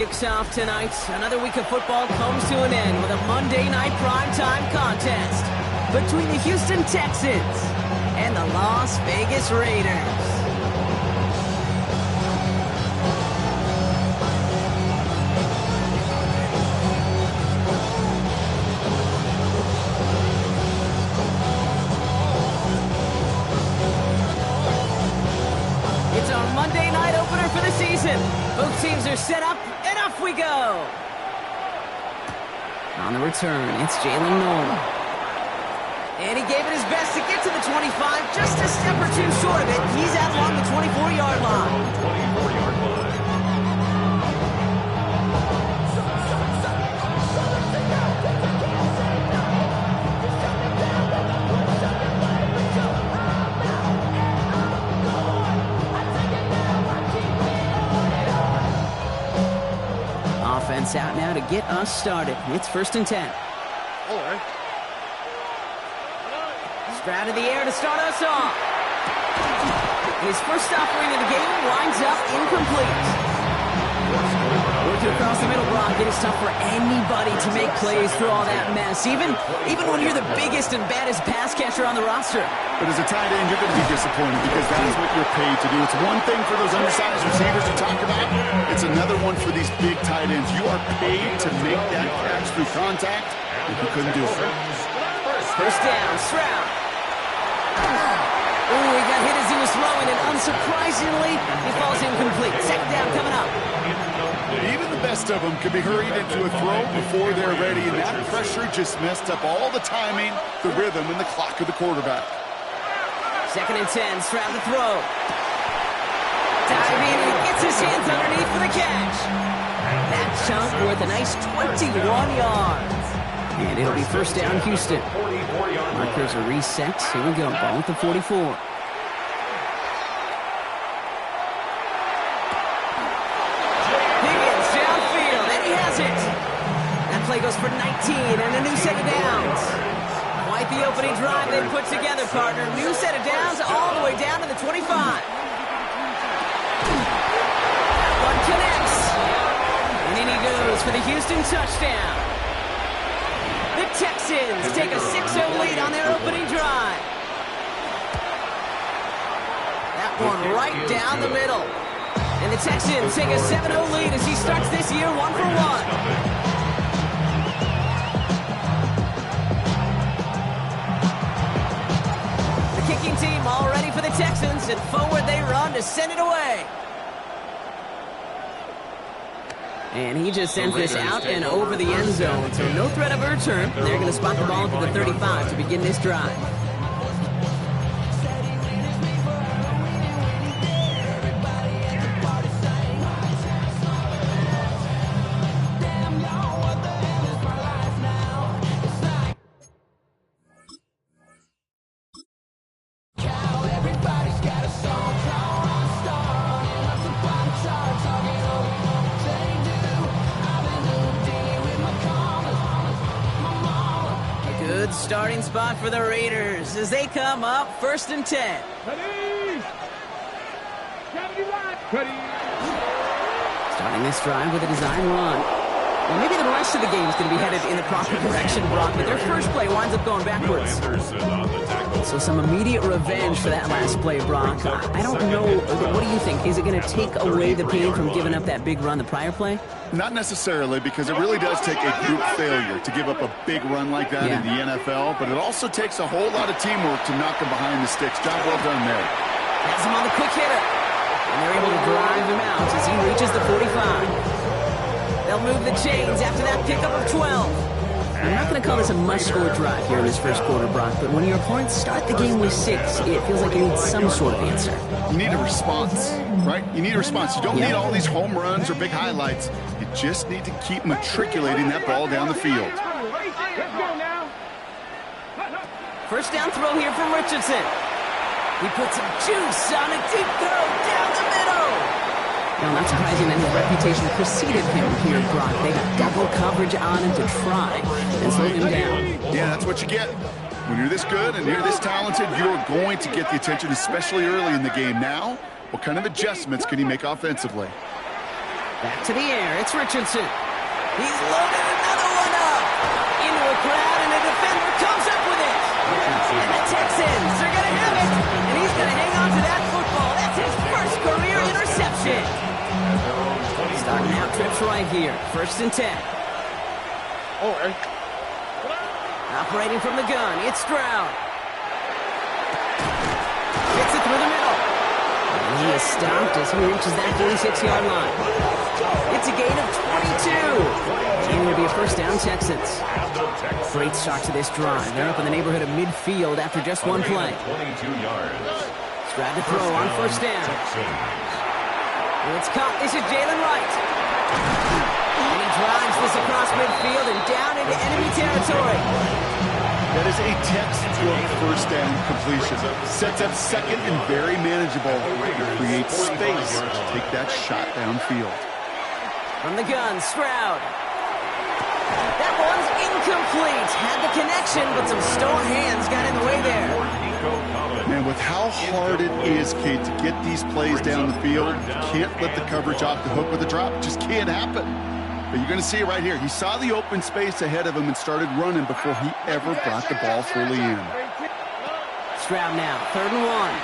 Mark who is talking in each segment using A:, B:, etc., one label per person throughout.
A: Kicks off tonight. Another week of football comes to an end with a Monday night primetime contest between the Houston Texans and the Las Vegas Raiders. It's our Monday night opener for the season. Both teams are set up, and off we go. On the return, it's Jalen Nolan. And he gave it his best to get to the 25, just a step or two short of it. He's out along the 24-yard line.
B: 24-yard line.
A: Offense out now to get us started. It's 1st and 10. Stroud in the air to start us off. His first offering of the game winds up incomplete. Working across the middle block, it is tough for anybody to make plays through all that mess, even when you're the biggest and baddest pass catcher on the roster.
C: But as a tight end, you're going to be disappointed because that is what you're paid to do. It's one thing for those undersized receivers to talk about. It's another one for these big tight ends. You are paid to make that catch through contact, and you couldn't do it.
A: First down, Stroud. Ooh, he got hit as he was throwing, and unsurprisingly, he falls incomplete. Second down coming up.
C: Even the best of them can be hurried into a throw before they're ready, and that pressure just messed up all the timing, the rhythm, and the clock of the quarterback.
A: 2nd and 10, Stroud to throw. Diving in, and he gets his hands underneath for the catch. That chunk worth a nice 21 yards. And it'll be 1st down, Houston. Markers are reset. Here we go. Ball at the 44. Higgins downfield, and he has it. That play goes for 19 and a new set of downs. Quite the opening drive they put together, partner. New set of downs all the way down to the 25. That one connects. And in he goes for the Houston touchdown. The Texans take a 6-0 lead on their opening drive. That one right down the middle. And the Texans take a 7-0 lead as he starts this year 1-for-1. The kicking team all ready for the Texans, and forward they run to send it away. And he just sends this out and over the end zone, so no threat of a return. They're going to spot the ball at the 35 to begin this drive. Starting spot for the Raiders as they come up 1st and 10. Starting this drive with a design run. Well, maybe the rest of the game is going to be headed in the proper direction, Brock, but their first play winds up going backwards. So some immediate revenge for that last play, Brock. I don't know. What do you think? Is it going to take away the pain from giving up that big run the prior play?
C: Not necessarily, because it really does take a group failure to give up a big run like that in the NFL, but it also takes a whole lot of teamwork to knock him behind the sticks. Job well done there.
A: Has him on the quick hitter. And they're able to drive him out as he reaches the 45. They'll move the chains after that pickup of 12. I'm not going to call this a must-score drive here in this first quarter, Brock, but when your opponents start the game with 6, it feels like you need some sort of answer.
C: You need a response, right? You need a response. You don't need all these home runs or big highlights. You just need to keep matriculating that ball down the field.
A: First down throw here from Richardson. He puts some juice on a deep throw down the middle. Now, not surprising that his reputation preceded him here, Brock. They got double coverage on him to try and slow him down.
C: Yeah, that's what you get. When you're this good and you're this talented, you're going to get the attention, especially early in the game. Now, what kind of adjustments can he make offensively?
A: Back to the air. It's Richardson. He's loaded another one up. Into a crowd, and a defender comes up with it. And the Texans are going to have it. And he's going to hang on to that football. That's his first career interception. Starting out trips right here. 1st and 10. Operating from the gun, it's Stroud. Gets it through the middle. And he is stopped as he reaches that 46-yard line. It's a gain of 22. And it'll be a 1st down, Texans. Great start to this drive. They're up in the neighborhood of midfield after just one play. Stroud to throw on 1st down. It's caught. This is Jalen Wright. And he drives this across midfield and down into enemy territory.
C: That is a textbook 1st down completion. Sets up 2nd and very manageable. Creates space to take that shot downfield.
A: From the gun, Stroud. That one's incomplete. Had the connection, but some stone hands got in the way there.
C: Man, with how hard it is, Kate, to get these plays down the field, you can't let the coverage off the hook with a drop. It just can't happen. But you're going to see it right here. He saw the open space ahead of him and started running before he ever brought the ball fully in.
A: Stroud now, 3rd and 1.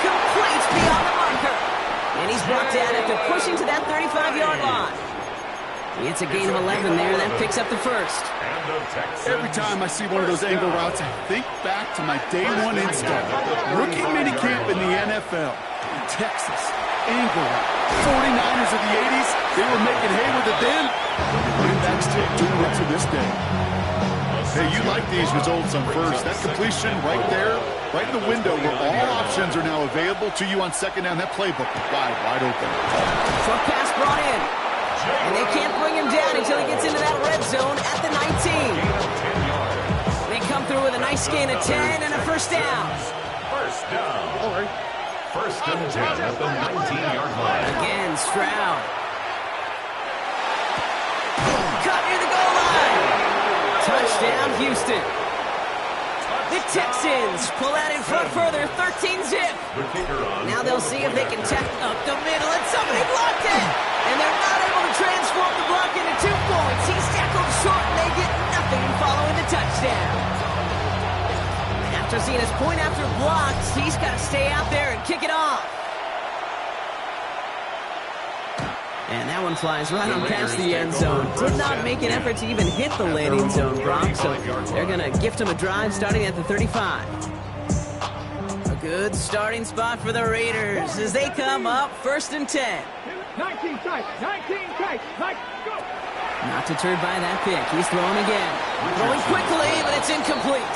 A: Complete beyond the marker. And he's brought down after pushing to that 35-yard line. It's a gain of 11 there. That picks up the 1st.
C: Every time I see one of those angle routes, I think back to my day 1 install. Rookie minicamp in the NFL. Texas. Angle route. 49ers of the 80s. They were making hay with it then. And that's still doing it to this day. Hey, you like these results on 1st. That completion right there, right in the window where all options are now available to you on 2nd down. That playbook wide open.
A: Short pass brought in. And they can't bring him down until he gets into that red zone at the 19. They come through with a nice gain of 10 and a 1st down.
B: 1st down. 1st and 10 at the 19-yard line.
A: Again, Stroud. Caught near the goal line. Touchdown, Houston. The Texans pull out in front further, 13-zip. Now they'll see if they can tap up the middle, and somebody blocked it. And they're not able to transform the block into 2 points. He's tackled short, and they get nothing following the touchdown. After seeing his point after blocked, he's got to stay out there and kick it off. And that one flies right on past the end zone. Did not make an effort to even hit the landing zone, Brock, so they're going to gift him a drive starting at the 35. A good starting spot for the Raiders as they come up 1st and 10.
D: 19 tight, 19 tight, go!
A: Not deterred by that pick. He's throwing again. Throwing quickly, but it's incomplete.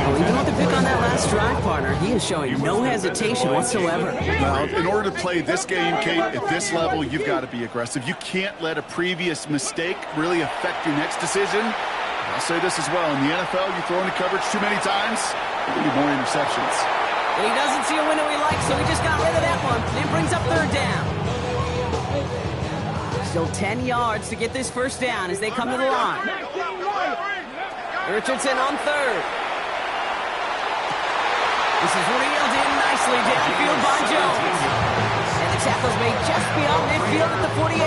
A: Well, even with the pick on that last drive, partner, he is showing no hesitation whatsoever.
C: Well, in order to play this game, Kate, at this level, you've got to be aggressive. You can't let a previous mistake really affect your next decision. I'll say this as well. In the NFL, you throw into coverage too many times, you need more interceptions.
A: And he doesn't see a window he likes, so he just got rid of that one. And brings up 3rd down. Still 10 yards to get this 1st down as they come to the line. Richardson on 3rd. This is reeled in nicely downfield by Jones. And the tackle's made just beyond midfield at the 48.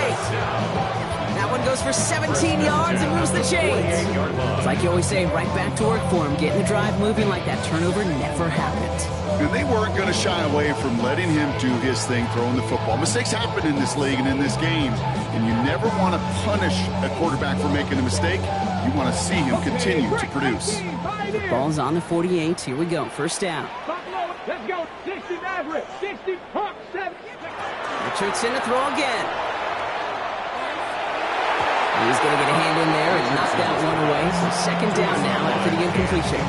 A: That one goes for 17 yards and moves the chains. It's like you always say, right back to work for him, getting the drive moving like that turnover never happened.
C: And they weren't going to shy away from letting him do his thing, throwing the football. Mistakes happen in this league and in this game, and you never want to punish a quarterback for making a mistake. You want to see him continue to produce.
A: Ball's on the 48. Here we go. 1st down.
D: Let's go. 60 average. 60 pump 7.
A: Richardson to throw again. He's going to get a hand in there and knock that one away. So 2nd down now after the incompletion.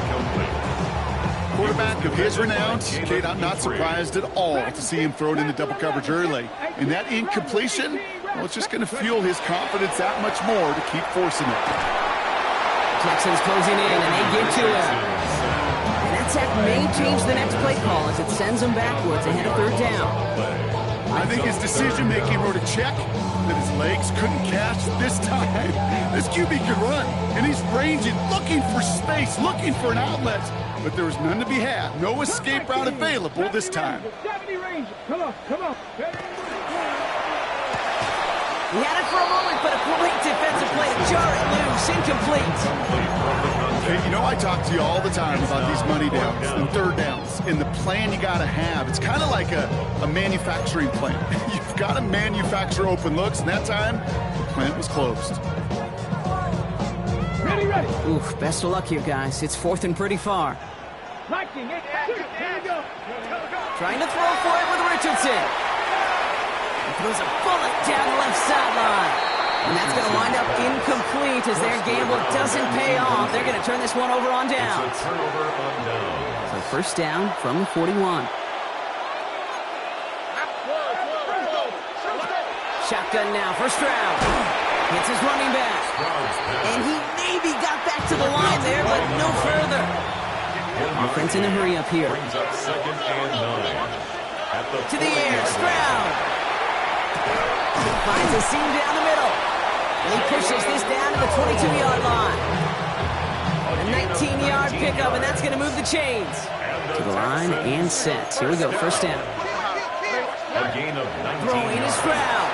C: Quarterback of his renown, Kate, I'm not surprised at all to see him throw it into double coverage early. And that incompletion, well, it's just going to fuel his confidence that much more to keep forcing it.
A: Texans closing in, and they get to him. And that sack may change the next play call as it sends them backwards ahead of 3rd down.
C: I think his decision-making wrote a check that his legs couldn't catch this time. This QB can run, and he's ranging, looking for space, looking for an outlet. But there was none to be had. No escape route available this time.
D: 70 range. Come on, come on.
A: He had it for a moment, but a great defensive play to jar it loose. Incomplete.
C: Hey, you know, I talk to you all the time about these money downs and third downs and the plan you got to have. It's kind of like a manufacturing plant. You've got to manufacture open looks, and that time, the plant was closed.
D: Ready, ready.
A: Oof, best of luck here, guys. It's fourth and pretty far.
D: Liking it. Here you go.
A: Trying to throw for it with Richardson. He throws a bullet down the left sideline. And that's going to wind up incomplete as their gamble doesn't pay off. They're going to turn this one over on down.
B: It's a turnover on down.
A: So first down from the 41. Shotgun now for Stroud. Hits his running back. And he maybe got back to the line there, but no further. Offense in a hurry up here.
B: Brings up 2nd and 9.
A: To the air, Stroud. Finds a seam down the middle. And he pushes this down to the 22-yard line. A 19-yard pickup, and that's going to move the chains. To the line and set. Here we go, first down.
B: A gain of 19
A: Throwing is Stroud.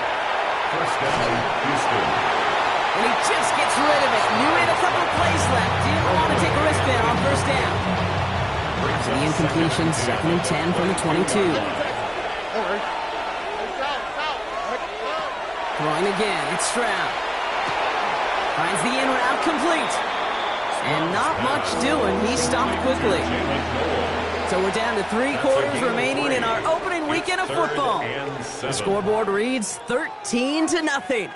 B: First down, Houston.
A: And he just gets rid of it. Knew he had a couple of plays left. Didn't want to take a risk there on first down. To the incompletion, 2nd and 10 from the 22. Throwing again, it's Stroud. Finds the in route complete. And not much doing. He stopped quickly. So we're down to 3 quarters remaining in our opening weekend of football. The scoreboard reads 13-0.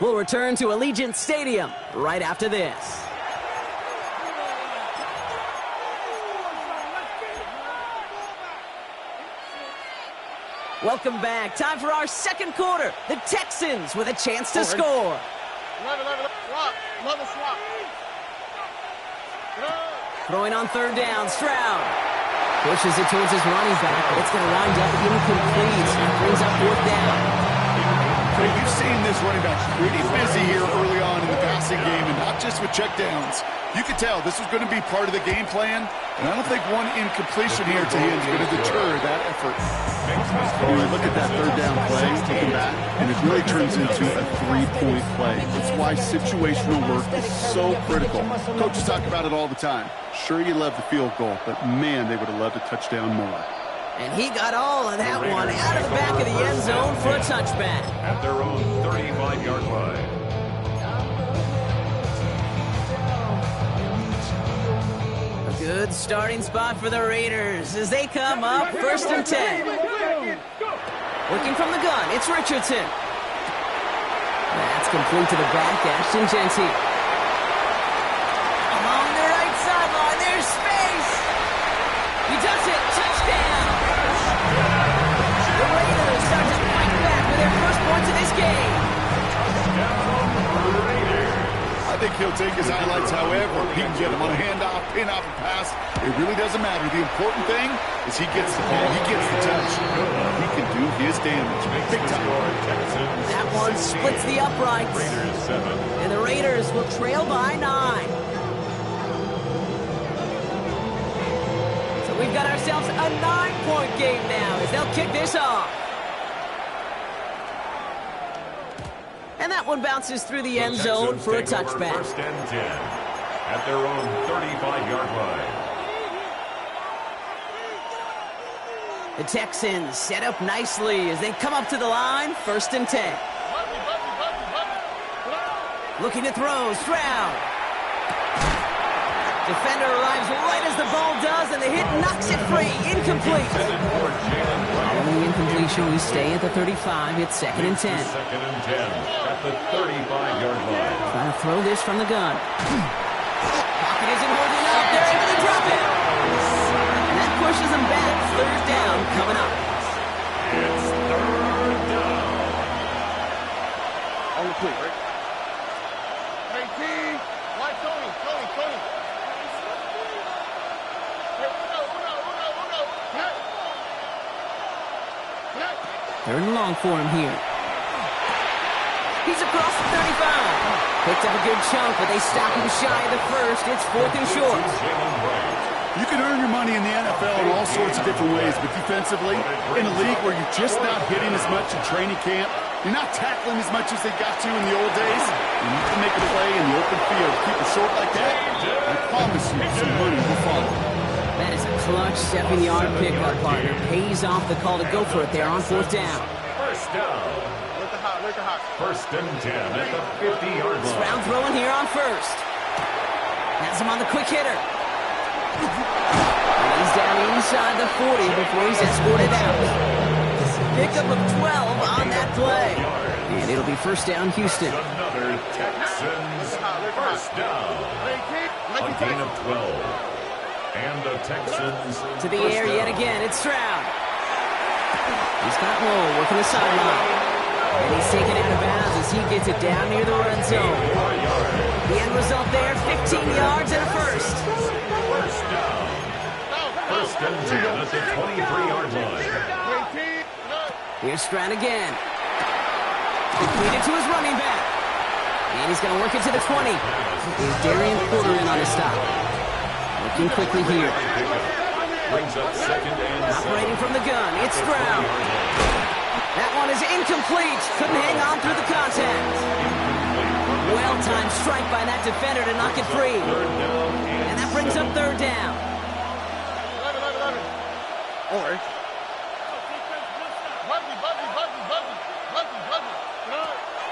A: We'll return to Allegiant Stadium right after this. Welcome back. Time for our second quarter. The Texans with a chance to score. Throwing on third down, Stroud. Pushes it towards his running back, but it's going to wind up incomplete. Brings up fourth down.
C: You've seen this running back pretty busy here early on in the passing game, and not just with checkdowns. You could tell this was going to be part of the game plan, and I don't think one incompletion here to him is going to deter that effort. When we look at that third down play, looking back, and it really turns into a 3-point play. It's why situational work is so critical. Coaches talk about it all the time. Sure, you love the field goal, but man, they would have loved a touchdown more.
A: And he got all of that one out of the back of the end zone for a touchback.
B: At their own 35-yard line.
A: A good starting spot for the Raiders as they come up first and 10. Working from the gun, it's Richardson. That's complete to the back, Ashton Genty. Along the right sideline, there's space. He does it, touchdown. The Raiders start to fight back with their first points of this game.
C: I think he'll take his highlights however he can get them on a handoff, pin off, and pass. It really doesn't matter. The important thing is he gets the ball, he gets the touch. He can do his damage. Big time.
A: That one splits the uprights. And the Raiders will trail by 9. So we've got ourselves a 9-point game now as they'll kick this off. And that one bounces through the end zone for a touchback.
B: First and 10 at their own 35-yard line.
A: The Texans set up nicely as they come up to the line, first and 10. Looking to throw, Stroud. Defender arrives right as the ball does, and the hit knocks it free. Incomplete. Following the incompletion, we stay at the 35. It's 2nd and 10.
B: 2nd and 10 at the 35-yard line.
A: Trying to throw this from the gun. Pocket isn't holding up. They're able to drop it. And that pushes them back. Third down coming up.
B: It's third down.
C: On the plate, right?
E: Hey, T. Why, Tony?
A: Third and long for him here. He's across the 35. Picked up a good chunk, but they stop him shy of the first. It's 4th and short.
C: You can earn your money in the NFL in all sorts of different ways, but defensively, in a league where you're just not hitting as much in training camp, You're not tackling as much as they got to in the old days. You need to make a play in the open field. Keep it short like that. I promise you some money will follow.
A: That is a clutch 7-yard pickup, partner. Pays off the call to go for it there on 4th down.
B: First down. First and 10 at the 50-yard line.
A: Stroud throwing here on 1st. Has him on the quick hitter. And he's down inside the 40 before he's escorted out. Pickup of 12 on that play. And it'll be first down, Houston.
B: Another Texans first down. A gain of 12. And the Texans
A: To the air yet again. It's Stroud. He's got Lowell working the sideline. And he's taken out of bounds as he gets it down near the run zone. The end result there, 15 yards and a first.
B: First down. First and 10 at the 23-yard line.
A: Here's Stroud again. Completed to his running back. And he's going to work it to the 20. Here's Darian Porter in on his stop. Looking quickly here.
B: Brings up second and
A: Operating from the gun, it's Stroud. That one is incomplete. Couldn't hang on through the contact. Well-timed strike by that defender to knock it free. And that brings up 3rd down.
E: All right.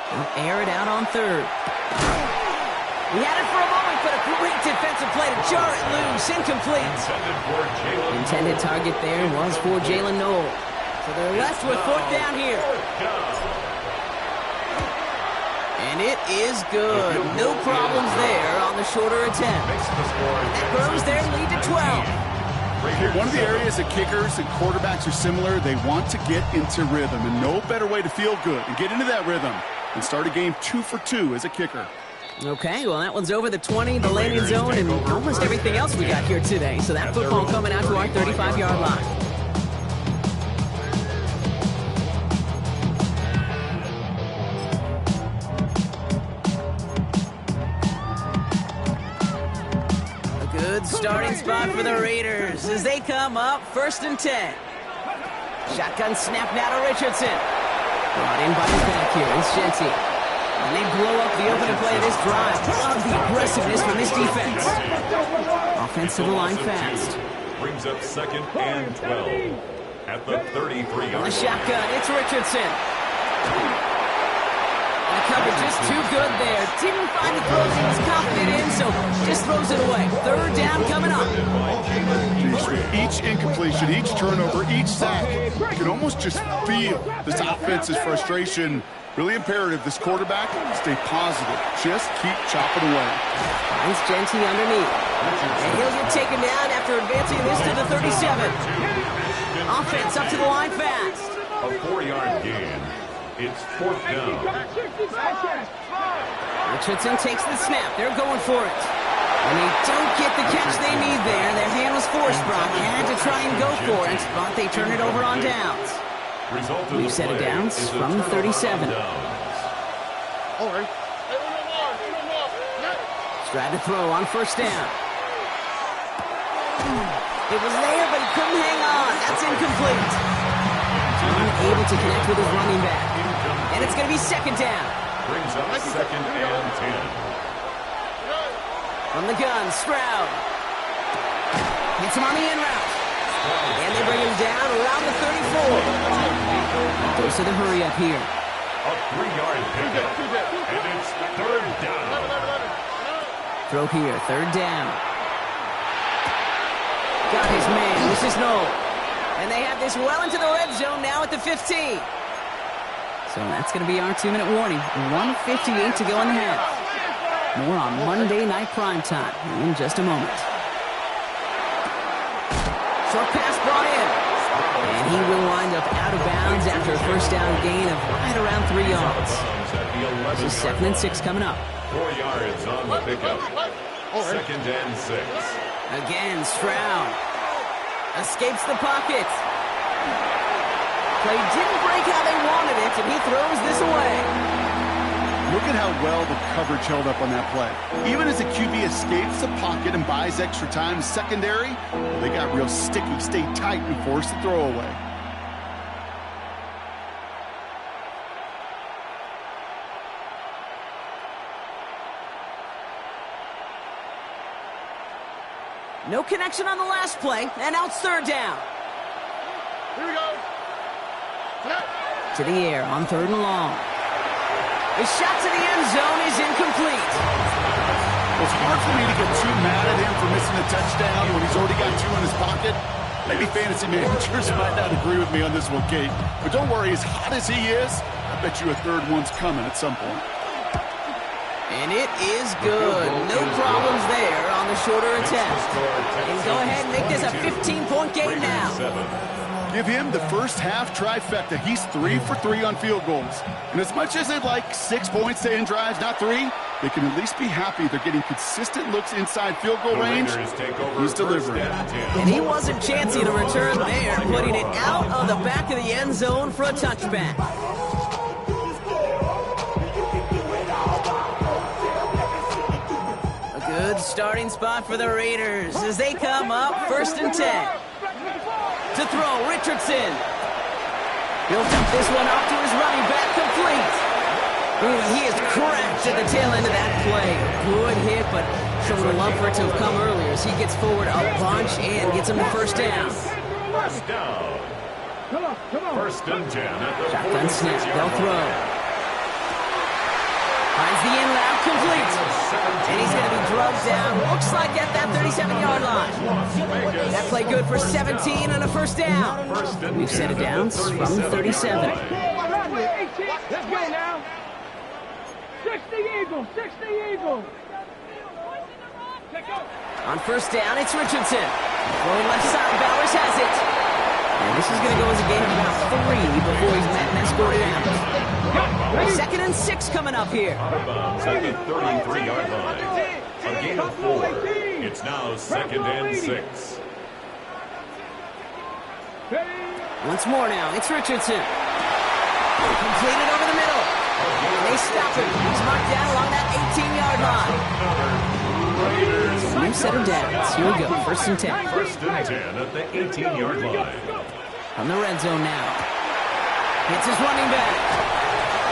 A: He'll air it out on 3rd. He had it for a moment, but a great defensive play to jar it loose. Incomplete. Intended target there was for Jalen Noel. So they're left with 4th down here. And it is good. No problems there on the shorter attempt. That grows their lead to 12.
C: One of the areas that kickers and quarterbacks are similar, they want to get into rhythm. And no better way to feel good and get into that rhythm and start a game 2 for 2 as a kicker.
A: Okay, well, that one's over the 20, the landing zone, and almost everything else we got here today. So that football coming out to our 35-yard line. Starting spot for the Raiders as they come up 1st and 10. Shotgun snap now to Richardson. Brought in by the back here. It's Genty. And they blow up the opening play of this drive. Love the aggressiveness from this defense. Offense to the line fast.
B: Brings up second and 12 at the 33-yard line.
A: The shotgun. It's Richardson. And the coverage just too good there. Didn't find the throws he was confident in, so just throws it away. 3rd down coming up.
C: Each incompletion, each turnover, each sack, you can almost just feel this offense's frustration. Really imperative this quarterback stay positive. Just keep chopping away.
A: Finds Genty underneath. And he'll get taken down after advancing this to the 37. Offense up to the line fast.
B: A 4-yard gain. It's 4th down.
A: Richardson takes the snap. They're going for it. And they don't get the catch they need there. Their hand was forced, Brock. Had to try and go for it, but they turn it over on downs. We've set it downs from the 37.
E: All right.
A: Stroud to throw on 1st down. It was there, but he couldn't hang on. That's incomplete. Unable to connect with his running back. And it's going to be 2nd down.
B: Brings up second and 10.
A: From the gun, Stroud. Hits him on the in route. And they bring him down around the 34. Goes to the hurry up here.
B: A 3-yard pickup. And it's 3rd down.
A: Throw here, 3rd down. Got his man. This is Noel. And they have this well into the red zone now at the 15. So that's going to be our 2-minute warning. 1:58 to go in the half. More on Monday Night Primetime in just a moment. Short pass brought in. And he will wind up out of bounds after a 1st down gain of right around 3 yards. This is 2nd and 6 coming up.
B: 4 yards on the pickup. 2nd and 6.
A: Again, Stroud. Escapes the pocket. Play didn't break how they wanted it, and he throws this away.
C: Look at how well the coverage held up on that play. Even as the QB escapes the pocket and buys extra time, secondary, they got real sticky, stayed tight, and forced the throw away.
A: No connection on the last play, and now it's third down.
E: Here we go.
A: To the air on third and long. The shot to the end zone is incomplete.
C: It's hard for me to get too mad at him for missing a touchdown when he's already got 2 in his pocket. Maybe fantasy managers might not agree with me on this one, Kate. But don't worry, as hot as he is, I bet you a third one's coming at some point.
A: And it is good. No problems there on the shorter attempt. And go ahead and make this a 15-point game now.
C: Give him the first half trifecta. He's 3 for 3 on field goals. And as much as they'd like 6 points to end drives, not 3, they can at least be happy they're getting consistent looks inside field goal range. He's delivering.
A: And he wasn't chancy to return there, putting it out of the back of the end zone for a touchback. A good starting spot for the Raiders as they come up first and 10. To throw, Richardson. He'll dump this one off to his running back, complete. Ooh, he is cracked at the tail end of that play. Good hit, but someone would love for it to have come earlier as he gets forward a bunch and gets him the first down.
B: First down. First and 10 at the
A: Shotgun snap, they'll throw. Finds the in route, complete. And he's going to be drugged down, looks like at that 37-yard line. That play good for 17 and a first down. We've set it down from 37.
D: Let's go now. 60 Eagles, 60 Eagles.
A: On first down, it's Richardson. Throwing left side, Bowers has it. And this is going to go as a gain of about 3 before he's met and escorted out. Second and 6 coming up here.
B: At the 33-yard line. A gain of 4. It's now second and 6.
A: Once more now, it's Richardson. Completed over the middle. And they stop him. He's marked down along that 18-yard line. New set of downs. Here we go, first and 10.
B: First and 10 at the 18-yard line.
A: From the red zone now. Hits his running back.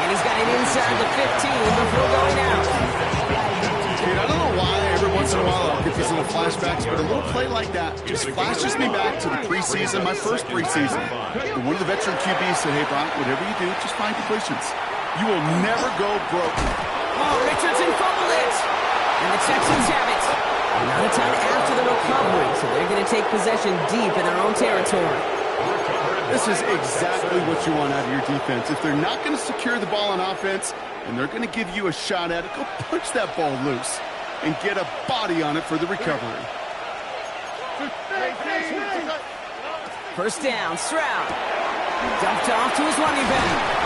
A: And he's got it inside the 15 before going out.
C: Dude, I don't know why every once in a while I'll get these little flashbacks, but a little play like that just flashes me back to the preseason, my first preseason. And one of the veteran QBs said, hey, Brock, whatever you do, just find completions. You will never go broke.
A: Oh, Richardson fumbled it. And the Texans have it. Not a ton after the recovery, so they're going to take possession deep in their own territory.
C: This is exactly what you want out of your defense. If they're not going to secure the ball on offense, and they're going to give you a shot at it, go punch that ball loose and get a body on it for the recovery.
A: First down, Stroud. Dumped off to his running back.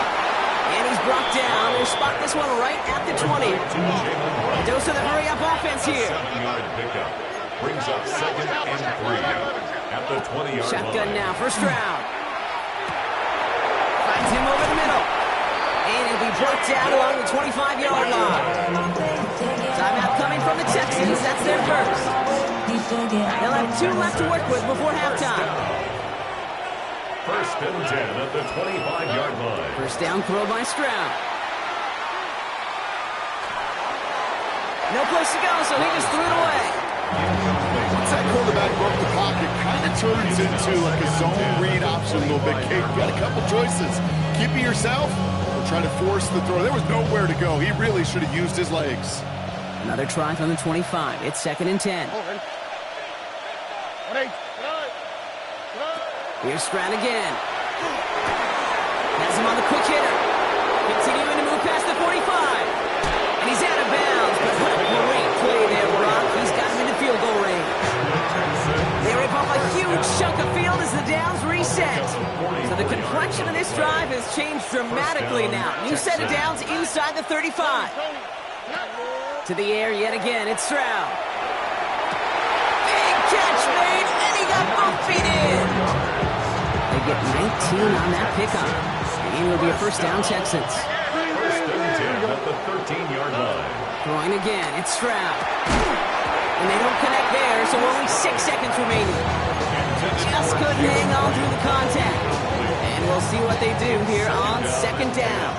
A: And he's brought down. They'll spot this one right at the 20. A dose of the hurry-up offense here.
B: 7-yard pickup. Brings up second and 3 at the 20-yard line.
A: Shotgun now for Stroud. Finds him over the middle. And he'll be brought down along the 25-yard line. Timeout coming from the Texans. That's their first. They'll have 2 left to work with before halftime.
B: First and 10 at the 25-yard line.
A: First down throw by Stroud. No place to go, so he just threw it away.
C: Once that quarterback broke the pocket, kind of turns into like a zone read option a little bit. Kate, you got a couple choices. Keep it yourself or try to force the throw. There was nowhere to go. He really should have used his legs.
A: Another try from the 25. It's second and 10. Here's Stroud again. Has him on the quick hitter. Continuing to move past the 45. And he's out of bounds. But what a great play there, Brock. He's got him into field goal range. They rip off a huge chunk of field as the downs reset. So the complexion of this drive has changed dramatically now. New set of downs inside the 35. To the air yet again. It's Stroud. Big catch made, and he got both feet in. They get 19 on that pickup. The game will be a first down, Texans.
B: First and 10 at the 13-yard line.
A: Throwing again, it's Stroud. And they don't connect there, so only 6 seconds remaining. Just couldn't hang on through the contact. And we'll see what they do here on second down.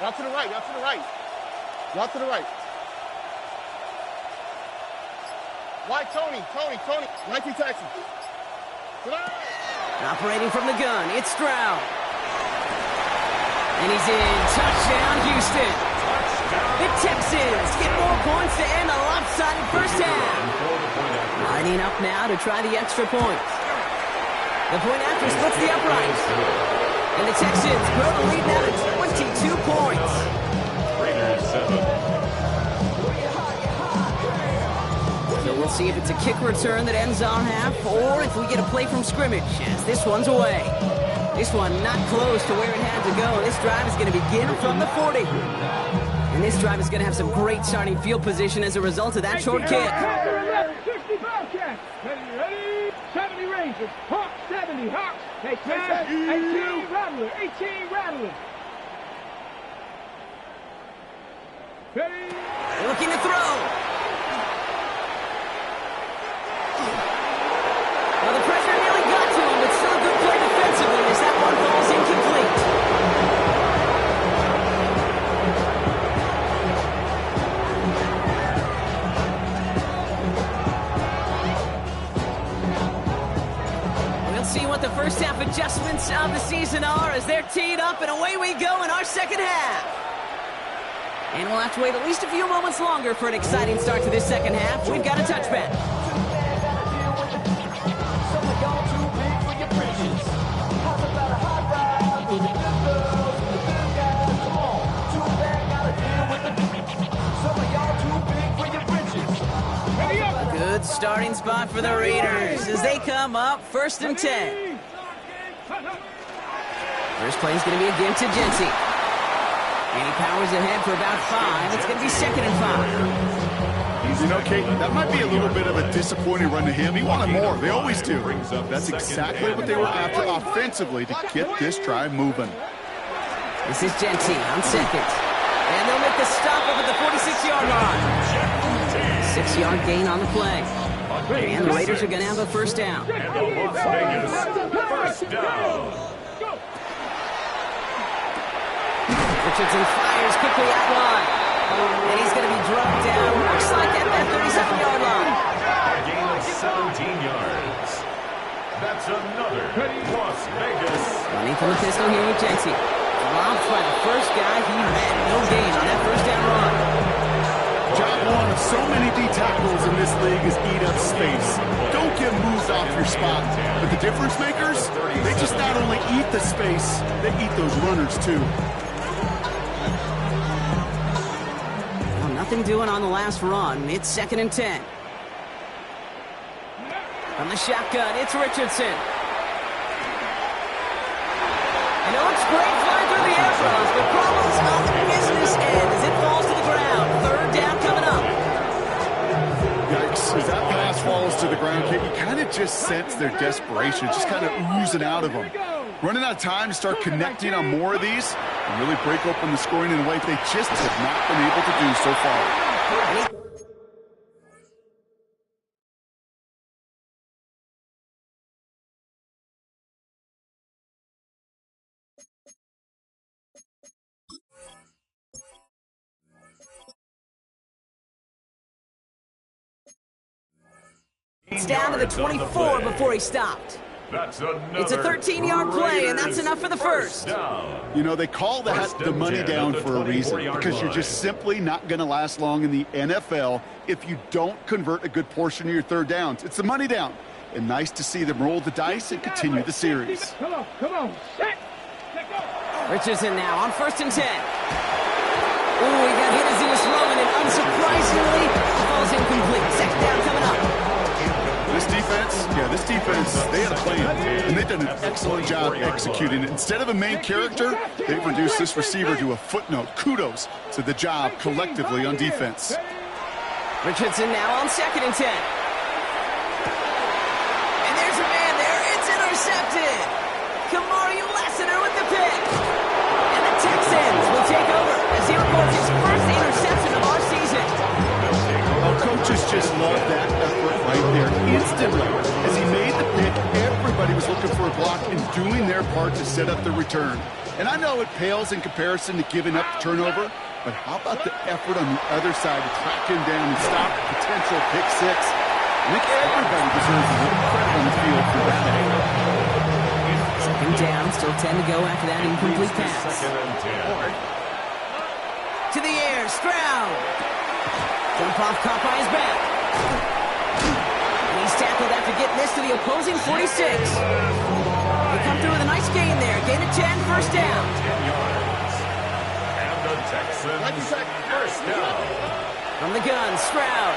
E: Y'all to the right. Y'all to the right. Y'all to the right. Right, Tony. Nike Texans.
A: Operating from the gun, it's Stroud. And he's in. Touchdown, Houston. The Texans get more points to end a lopsided first half. Lining up now to try the extra points. The point after splits the uprights. And the Texans grow the lead now to 22 points.
B: Raiders 7.
A: So we'll see if it's a kick return that ends our half or if we get a play from scrimmage as this one's away. This one not close to where it had to go. This drive is going to begin from the 40. And this drive is going to have some great starting field position as a result of that short kick.
D: 60 Bobcats. Ready. 70 Rangers. Hawks 70. Hawks. Take that. 18 Rattler. 18 Rattler. Ready.
A: Looking to throw. Well, the pressure nearly got to him, but still a good play defensively as that one falls incomplete. We'll see what the first half adjustments of the season are as they're teed up, and away we go in our second half. And we'll have to wait at least a few moments longer for an exciting start to this second half. We've got a touchback. Good starting spot for the Raiders as they come up 1st and 10. First play is going to be a give to Jency. And he powers ahead for about 5. It's going to be 2nd and 5.
C: You know, Kate, that might be a little bit of a disappointing run to him. He wanted more. They always do. That's exactly what they were after offensively to get this drive moving.
A: This is Jency on 2nd. And they'll make the stop up at the 46-yard line. 6-yard gain on the play. And the Raiders are going to have a first down.
B: And the Las Vegas first down.
A: Richardson fires quickly out wide. And he's going to be drugged down. Looks like at that 37-yard line.
B: A gain of 17 yards. That's another Las Vegas.
A: Running from the pistol here with Jency. Dropped by the first guy he met. No gain on that first down run.
C: Job one of so many D tackles in this league is eat up space. Don't get moved off your spot. But the difference makers, they just not only eat the space, they eat those runners too.
A: Well, nothing doing on the last run. It's 2nd and 10. From the shotgun, it's Richardson. And it looks great flying through the air for us, but problems on the business end as it falls to the ground. 3rd down coming up.
C: Yikes, as that pass falls to the ground, Kate, you kind of just sense their desperation, just kind of oozing out of them. Running out of time to start connecting on more of these and really break open the scoring in a way they just have not been able to do so far.
A: It's down to the 24 before he stopped. It's a 13-yard play, and that's enough for the first.
C: You know, they call that the money down for a reason, because you're just simply not going to last long in the NFL if you don't convert a good portion of your 3rd downs. It's the money down. And nice to see them roll the dice and continue the series.
D: Come on. Set. Go.
A: Richardson now on 1st and 10. Ooh, he got hit as he was throwing, and unsurprisingly, it falls incomplete. 2nd down coming up.
C: This defense, they had a plan, and they've done an excellent job executing it. Instead of a main character, they've reduced this receiver to a footnote. Kudos to the job collectively on defense.
A: Richardson now on 2nd and 10. And there's a man there. It's intercepted. Kamaru Lassiter with the pick. And the Texans will take over as he records his first interception of our season.
C: Coaches just love that effort right there. Instantly, as he made the pick, everybody was looking for a block and doing their part to set up the return. And I know it pales in comparison to giving up the turnover, but how about the effort on the other side to track him down and stop a potential pick six? I think everybody deserves a little credit on the field for that.
A: Second down, still 10 to go after that incomplete pass. To the air, Stroud. Jump off, caught by his back. And he's tackled after getting this to the opposing 46. They come through with a nice gain there. Gain of 10, first down.
B: 10 yards. And the Texans first down.
A: From the gun, Stroud.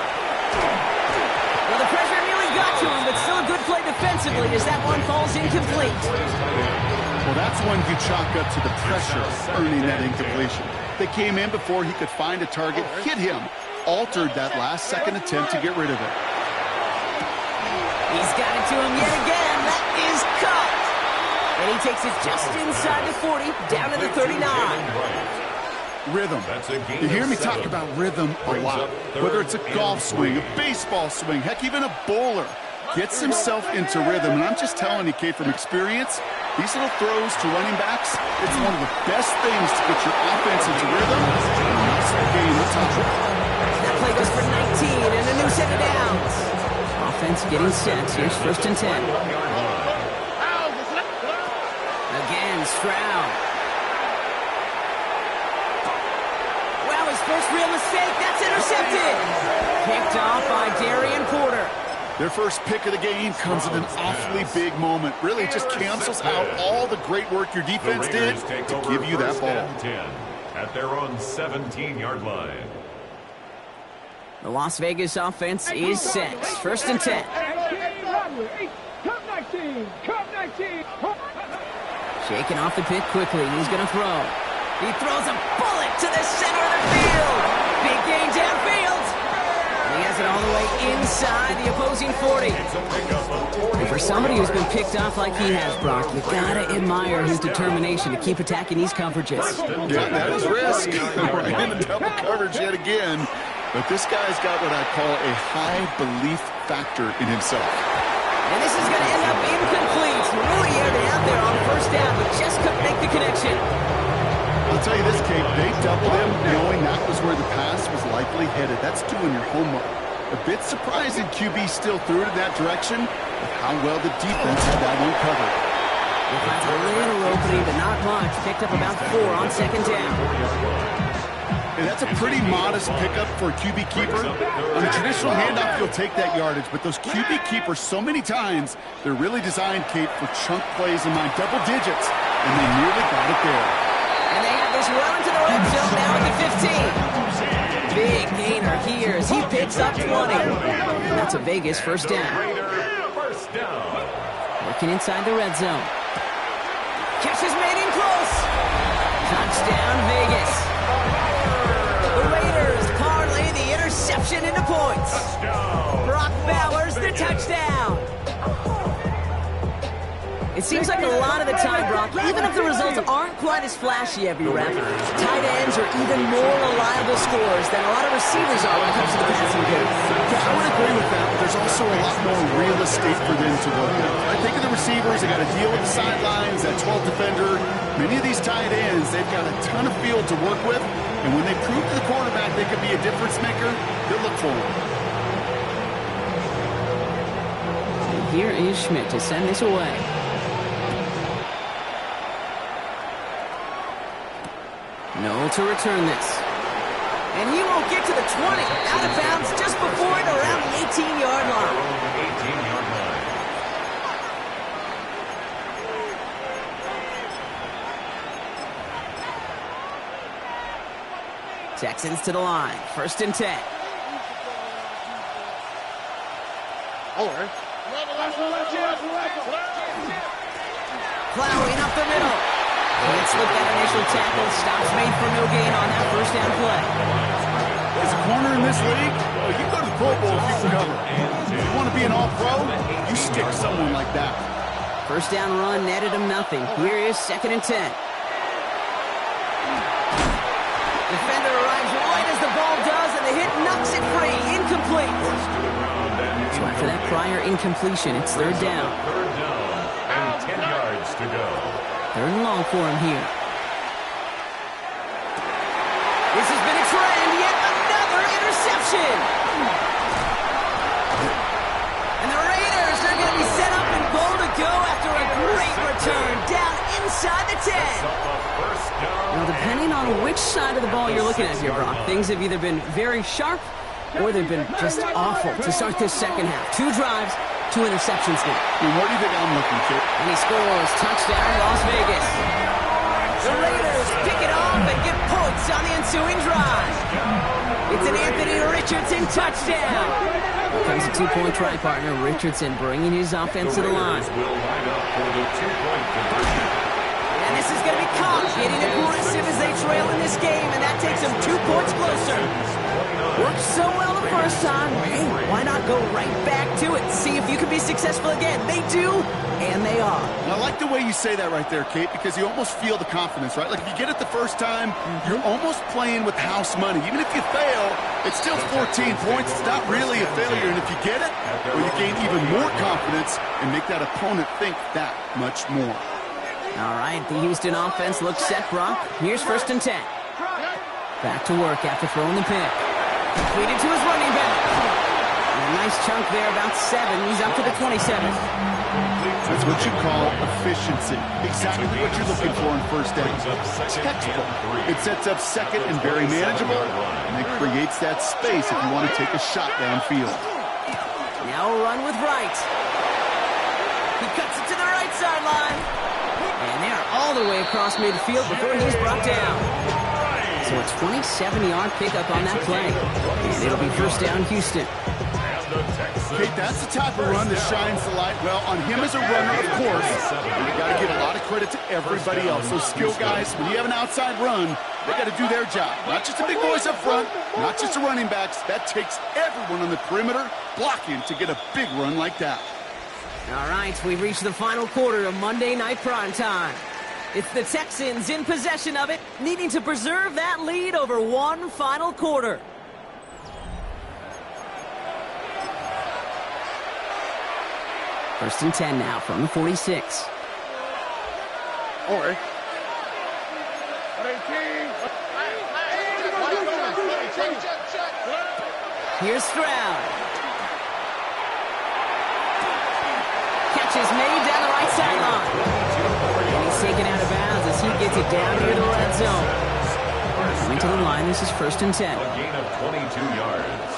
A: Well, the pressure nearly got to him, but still a good play defensively as that one falls incomplete.
C: Well, that's one you chalk up to the pressure earning that incompletion. They came in before he could find a target, hit him, altered that last-second attempt to get rid of it.
A: He's got it to him yet again. That is caught. And he takes it just inside the 40, down to the 39.
C: Rhythm. You hear me talk about rhythm a lot. Whether it's a golf swing, a baseball swing, heck, even a bowler gets himself into rhythm. And I'm just telling you, Kate, from experience, these little throws to running backs, it's one of the best things to get your offense into rhythm. Nice gain on top of it.
A: That play goes for 19 and a new set of downs. Offense getting set. Here's first and 10. Again, Stroud. Well, his first real mistake. That's intercepted. Picked off by Darian Porter.
C: Their first pick of the game comes at an awfully big moment. Really just cancels out all the great work your defense did to give you that ball.
B: 10 at their own 17-yard line.
A: The Las Vegas offense is set. First and 10. Shaking off the pick quickly. He's going to throw. He throws a bullet to the center of the field. Big gain downfield. And he has it all the way inside the opposing 40. And for somebody who's been picked off like he has, Brock, you got to admire his determination to keep attacking these coverages.
C: Yeah, that is risk. We're in the double coverage yet again. But this guy's got what I call a high belief factor in himself.
A: And this is going to end up incomplete. Really aired it out there on first down, but just couldn't make the connection.
C: I'll tell you this, Kate, they doubled him knowing that was where the pass was likely headed. That's doing your homework. A bit surprising QB still threw it in that direction, with how well the defense had that one covered.
A: It finds a little opening, but not much. Picked up about 4 on second down.
C: And that's a pretty modest pickup for a QB keeper. On a traditional handoff, you'll take that yardage, but those QB keepers, so many times, they're really designed, Kate, for chunk plays in my double digits, and they nearly got it there.
A: And they have this well into the red zone now at the 15. Big gainer here as he picks up 20. And that's a Vegas first down. Working inside the red zone. Catch is made in close. Touchdown, Vegas. The Raiders parlay the interception into points. Brock Bowers, the touchdown. It seems like a lot of the time, Brock, even if the results aren't quite as flashy every rep, tight ends are even more reliable scorers than a lot of receivers are when it comes to the passing game.
C: Yeah, I would agree with that, but there's also a lot more real estate for them to work with. I think of the receivers, they got to deal with the sidelines, that 12th defender. Many of these tight ends, they've got a ton of field to work with, and when they prove to the quarterback they can be a difference maker, they'll look for him.
A: And here is Schmidt to send this away. No to return this. And he won't get to the 20. Out of bounds just before it around the 18-yard line.
B: 18-yard line.
A: Texans to the line. First and 10. Plowing up the middle. Can't slip that initial tackle. Stops made for no gain on that first down play.
C: There's a corner in this league. Well, you go to the Pro Bowl if you can cover. If you want to be an all-pro, you stick someone like that.
A: First down run netted him nothing. Here is second and 10. Defender arrives right as the ball does, and the hit knocks it free. Incomplete. So after that prior incompletion, it's third down.
B: Third down and 10 yards to go.
A: Third and long for him here. inside the 10. Now, depending on which side of the ball you're looking at here, Brock, things have either been very sharp or they've been just awful to start this second half. 2 drives, 2 interceptions now.
C: And where do you think I'm looking, kid?
A: And he scores. Touchdown, Las Vegas. The Raiders pick it off and get points on the ensuing drive. It's an Anthony Richardson touchdown. Here comes a 2-point try partner. Richardson bringing his offense to the line. And this is going to be caught, getting aggressive as they trail in this game, and that takes them 2 points closer. Worked so well the first time. Hey, why not go right back to it? See if you can be successful again. They do, and they are.
C: And I like the way you say that right there, Kate, because you almost feel the confidence, right? Like if you get it the first time, you're almost playing with house money. Even if you fail, it's still 14 points. It's not really a failure. And if you get it, well, you gain even more confidence and make that opponent think that much more.
A: All right, the Houston offense looks set, Brock. Here's 1st and 10. Back to work after throwing the pick. Completed to his running back. And a nice chunk there, about 7. He's up to the 27.
C: That's what you call efficiency. Exactly what you're looking for in first down. Textbook. It sets up second and very manageable, and it creates that space if you want to take a shot downfield.
A: Now a run with Wright. He cuts it to the right sideline. And they're all the way across midfield before he's brought down. So a 27-yard pickup on that play. And it'll be 1st down, Houston.
C: Kate, that's the type of run that shines the light well on him as a runner, of course. And you got to give a lot of credit to everybody else. Those skill guys, when you have an outside run, they got to do their job. Not just the big boys up front, not just the running backs. That takes everyone on the perimeter blocking to get a big run like that.
A: All right, we've reached the final quarter of Monday Night Primetime. It's the Texans in possession of it, needing to preserve that lead over one final quarter. First and 10 now from the 46.
E: All right.
A: Here's Stroud. Catch is made down the right sideline. And he's taken out of bounds as he gets it down near the red zone. Coming to the line, this is 1st and 10.
B: A gain of 22 yards.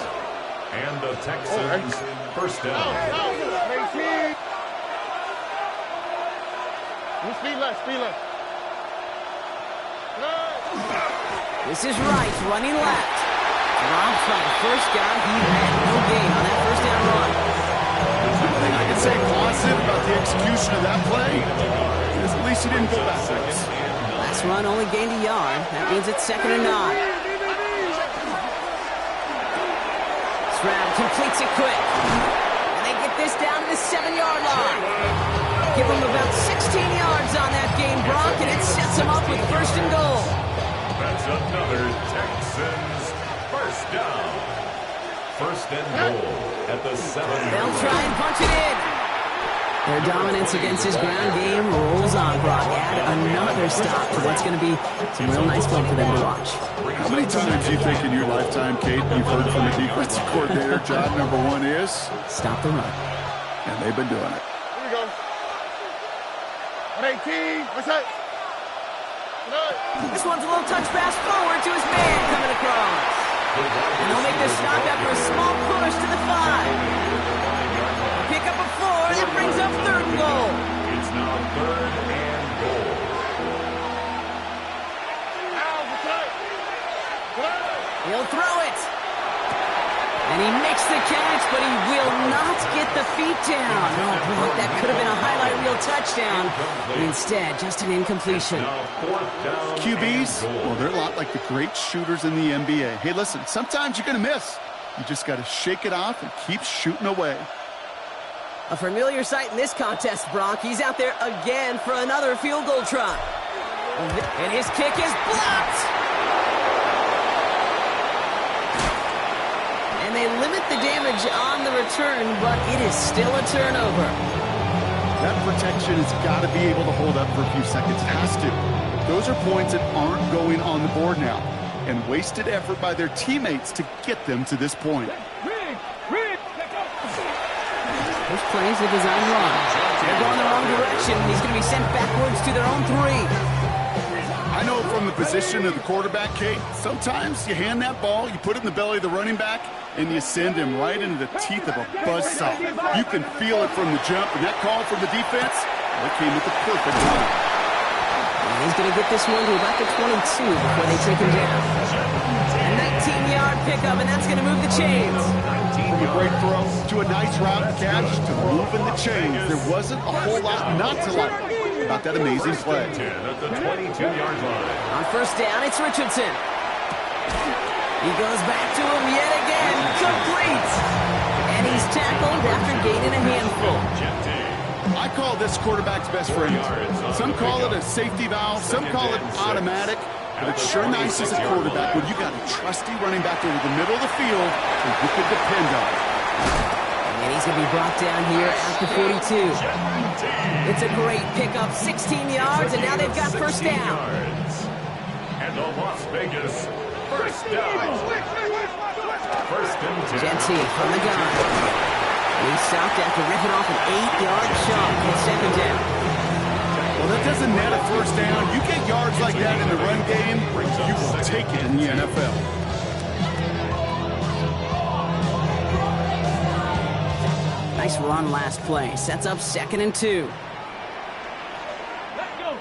B: And the Texans, 1st down.
E: Speed left.
A: This is Wright running left. Drops by the first guy. He had no gain on that 1st down run.
C: I can say positive about the execution of that play is at least he didn't go backwards.
A: Last run only gained a yard. That means it's 2nd and 9. Stroud completes it quick. And they get this down to the 7-yard line. Give them about 16 yards on that game, Brock, and it sets them up with 1st and goal.
B: That's another Texans 1st down. 1st and goal at the 7.
A: They'll try and punch it in. Their dominance against his ground game rolls on, Brock. Add another stop to what's going to be some real nice fun for them to watch.
C: How many times do you think in your lifetime, Kate, you've heard from a defensive coordinator, job number 1 is?
A: Stop the run.
C: And they've been doing it.
E: Here we go. 118. What's that?
A: This one's a little touch pass forward to his man coming across. And they'll make their stop after a small push to the 5. Pick up a 4, that brings up 3rd and goal.
B: It's now 3rd and goal.
A: He'll throw it. And he makes the catch, but he will not get the feet down. Oh, boy, that could have been a highlight reel touchdown. Instead, just an incompletion.
C: QBs, well, they're a lot like the great shooters in the NBA. Hey, listen, sometimes you're going to miss. You just got to shake it off and keep shooting away.
A: A familiar sight in this contest, Brock. He's out there again for another field goal try. And his kick is blocked. And they limit the damage on the return, but it is still a turnover.
C: That protection has got to be able to hold up for a few seconds. It has to. Those are points that aren't going on the board now. And wasted effort by their teammates to get them to this point.
A: First play is a design run. They're going the wrong direction. He's going to be sent backwards to their own 3.
C: I know from the position of the quarterback, Kate, sometimes you hand that ball, you put it in the belly of the running back, and you send him right into the teeth of a buzzsaw. You can feel it from the jump, and that call from the defense, well, it came at the perfect time.
A: And he's going to get this one to about the 22 before they take him down. A 19-yard pickup, and that's going to move the chains.
C: From a great throw to a nice route catch to moving the chains, there wasn't a whole lot not to like about that amazing play.
B: At the 22-yard line.
A: On first down, it's Richardson. He goes back to him yet again, complete. And he's tackled after gaining a handful.
C: I call this quarterback's best friend. Some call it a safety valve, some call it automatic, but it's sure nice as a quarterback when you got a trusty running back over the middle of the field that you can depend on.
A: And he's going to be brought down here at the 42. It's a great pickup, 16 yards, and now they've got first down.
B: And the Las Vegas first down. First and 10.
A: Genty from the gun. He stopped after ripping off an 8-yard shot at second down.
C: Well, that doesn't net a first down. You get yards like that in the run game, you will take it in the NFL.
A: Nice run last play. Sets up 2nd and 2.
D: Let's go.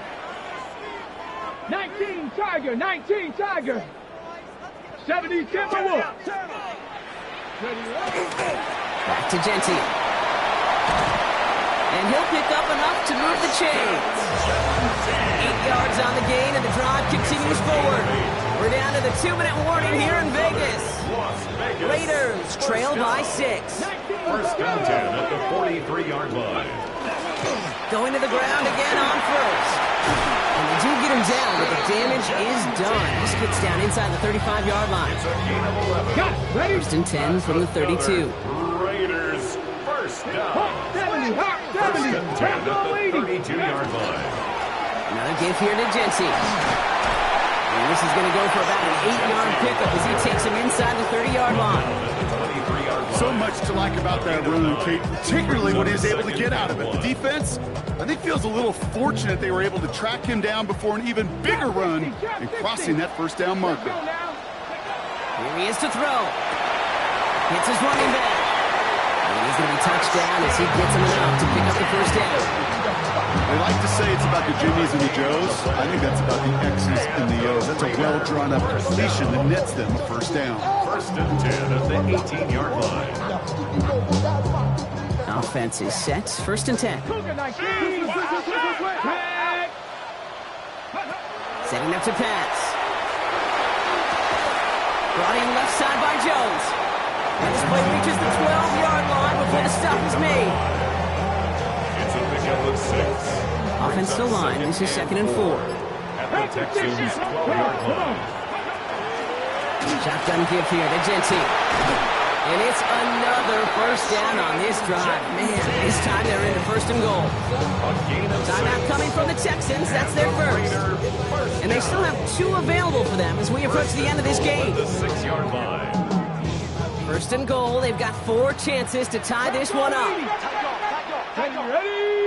D: 19 Tiger, 19 Tiger. 70 Timberwolves.
A: Back to Genty. And he'll pick up enough to move the chains. 8 yards on the gain, and the drive continues forward. We're down to the 2-minute warning here in Vegas. Raiders trail by 6.
B: First and 10 at the 43-yard line.
A: Going to the ground again on first. And they do get him down, but the damage is done. This gets down inside the 35-yard line.
B: It's a gain of 11.
D: Got it. Ready?
A: First and 10 from the 32.
B: Raiders first down.
D: 70, Hawk,
B: First
D: 70.
B: and 10 at the 32-yard line.
A: Another give here to Genty. And this is going to go for about an 8-yard pickup as he takes him inside the 30-yard line.
C: So much to like about that run, Kate, particularly what he was able to get out of it. The defense, I think, feels a little fortunate they were able to track him down before an even bigger run and crossing that first down marker.
A: Here he is to throw. Hits his running back. And he's going to be touched down as he gets him enough to pick up the first down.
C: They like to say it's about the Jimmies and the Joes. I think that's about the X's and the O's. That's a well-drawn-up completion that nets them a first down.
B: First and 10 at the 18-yard line.
A: Offense is set. First and 10. Setting up to pass. Brought in left side by Jones. And this play reaches the 12-yard line before the stop is made.
B: It's a pickup of 6.
A: Offensive line. This is 2nd and 4.
B: At the Texans' 12-yard line.
A: Shotgun give here to Genty. And it's another first down on this drive. Man, this time they're into 1st and goal. Timeout coming from the Texans. That's their first. And they still have 2 available for them as we approach the end of this game.
B: The 6-yard line.
A: 1st and goal. They've got 4 chances to tie this one up.
D: Ready?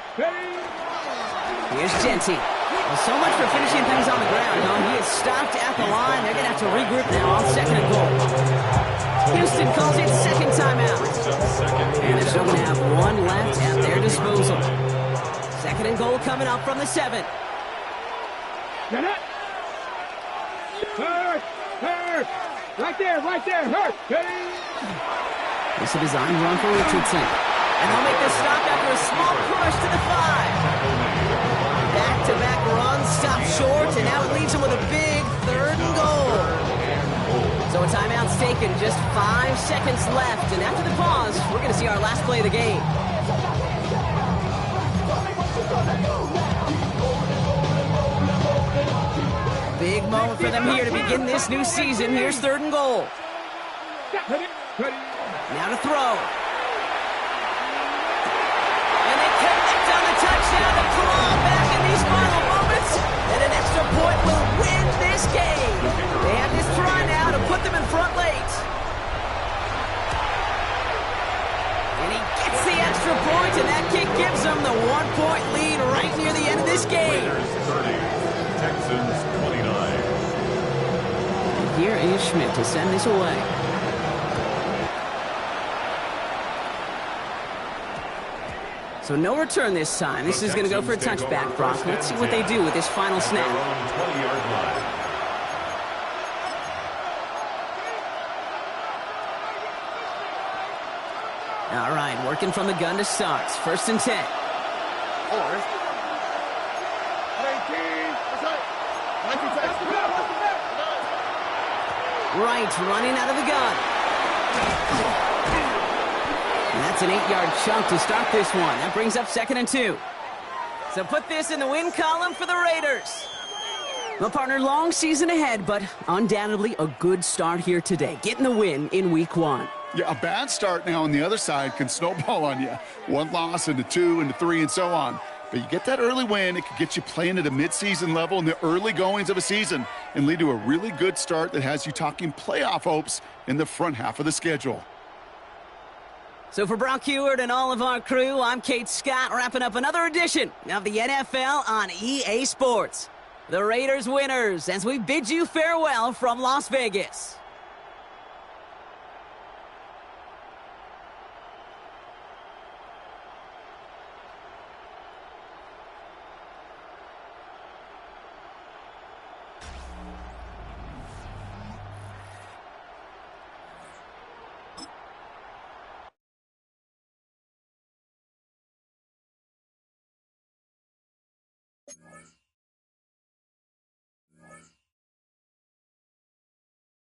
A: Here's Genty. Well, so much for finishing things on the ground, though. He is stopped at the line. They're going to have to regroup now on 2nd and goal. Houston calls it 2nd timeout. And they're still going to have 1 left at their disposal. 2nd and goal coming up from the 7.
D: Get it. Hurt. Right there, hurt.
A: It's a design run for Richardson. And they'll make the stop after a small push to the 5. Back-to-back runs stop short, and now it leaves them with a big 3rd and goal. So a timeout's taken, just 5 seconds left, and after the pause, we're going to see our last play of the game. Big moment for them here to begin this new season. Here's 3rd and goal. Now to throw. And they connect on the touchdown to claw back in these final moments. And an extra point will win this game. They have this try now to put them in front late. And he gets the extra point. here is Schmidt to send this away. So no return this time. This is going to go for a touchback, Brock. Let's see what they do with this final snap.
B: 20-yard line.
A: All right, working from the gun to start. 1st and 10. Right, running out of the gun. And that's an 8-yard chunk to start this one. That brings up 2nd and 2. So put this in the win column for the Raiders. Well, partner, long season ahead, but undoubtedly a good start here today. Getting the win in week 1.
C: Yeah, a bad start now on the other side can snowball on you. 1 loss into 2 into 3 and so on. But you get that early win, it could get you playing at a midseason level in the early goings of a season and lead to a really good start that has you talking playoff hopes in the front half of the schedule.
A: So for Brock Heward and all of our crew, I'm Kate Scott, wrapping up another edition of the NFL on EA Sports. The Raiders winners as we bid you farewell from Las Vegas.